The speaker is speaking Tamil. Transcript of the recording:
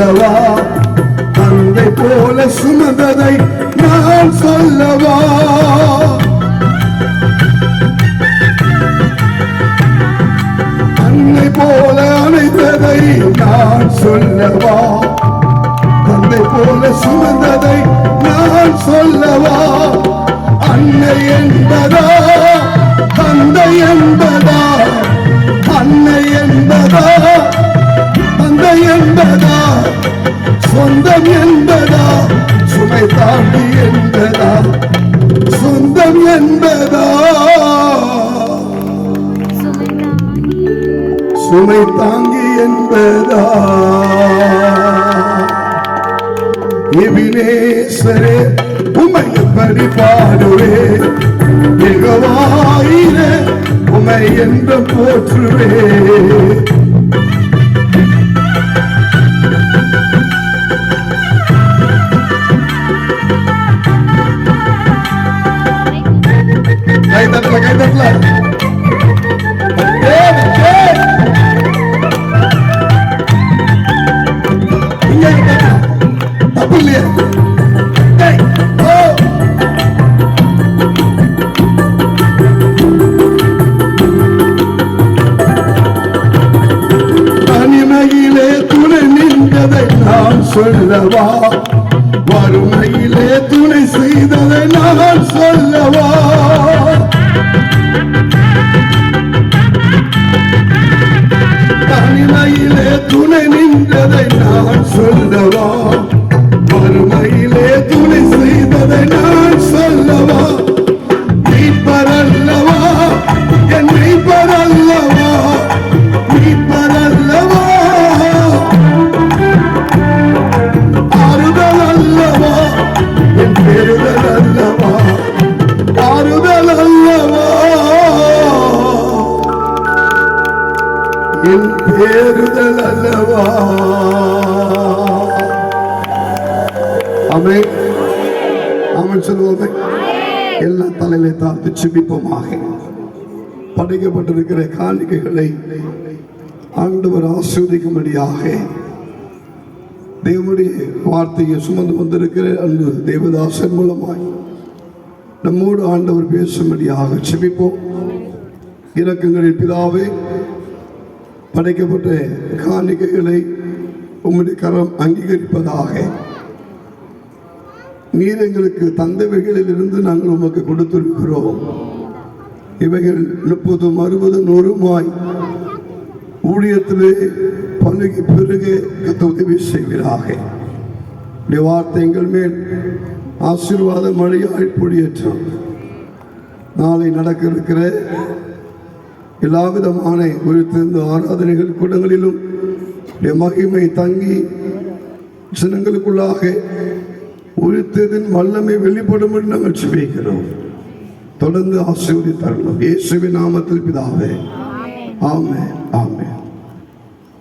சொல்லவா? தந்தை போல சுமந்ததை நான் சொல்லவா? அன்னை போல அணைத்ததை நான் சொல்லவா? தந்தை போல சுமந்ததை நான் சொல்லவா? அன்னை என்பதா தந்தை என்பதா? அன்னை என்பதா தந்தை என்பதா? சொந்தம் என்பதா சுமை தாங்கி என்பதா? சொந்தம் என்பதா சுமை தாங்கி என்பதா? எபினேசரே உம்மை எப்படி பாடுவே? யெகோவாயிரே உம்மை என்று போற்றுவே. கை தட்டல கை தட்டல. தப்பு இல்லையா? தனிமையிலே துணை நின்றதை நான் சொல்லவா? வறுமையிலே துணை செய்ததை நான் சொல்லவா? தனிமையிலே துணை நின்றதை நான் சொல்லவா? வறுமையிலே துணை செய்ததை நான் சொல்லவா? மீட்பரல்லவா என் மீட்பரல்லவா? மீட்பரல்லவா ஆறுதல் அல்லவா என் பெறுதல் அல்லவா? ஆறுதல் அல்லவா என் பேறுதல் அல்லவா? ஆமென் ஆமென் சொல்லுவோமே. எல்லா தலையிலே தாழ்த்து செபிப்போமாக. படைக்கப்பட்டிருக்கிற காணிக்கைகளை ஆண்டவர் ஆசீர்வதிக்கும்படியாக தேவனுடைய வார்த்தையை சுமந்து வந்திருக்கிற அன்பு தேவதாசன் மூலமாய் நம்மோடு ஆண்டவர் பேசும்படியாக செபிப்போம். இரக்கங்களின் பிதாவே, படைக்கப்பட்ட காணிக்கைகளை உம்முடைய கரம் அங்கீகரிப்பதாக. நீர் எங்களுக்கு தந்தவைகளில் இருந்து நாங்கள் உமக்கு கொடுத்திருக்கிறோம். இவைகள் 30, 60, 100 ஊழியத்திலே பலுகி பெருக கத்த உதவி செய்வீராக. வார்த்தை எங்கள் மேல் ஆசீர்வாத மழையாய் பொழியேற்றும். நாளை நடக்க இருக்கிற எல்லா விதமான உயிர்த்தெழுந்த ஆராதனைகள் கூடங்களிலும் மகிமை தங்கி ஜனங்களுக்குள்ளாக உயிர்த்தெழுதலின் வல்லமை வெளிப்படும் என்று நாங்கள் செபிக்கிறோம். தொடர்ந்து ஆசீர்வதித்தருளும். இயேசுவின் நாமத்தில் பிதாவே, ஆமென் ஆமென்.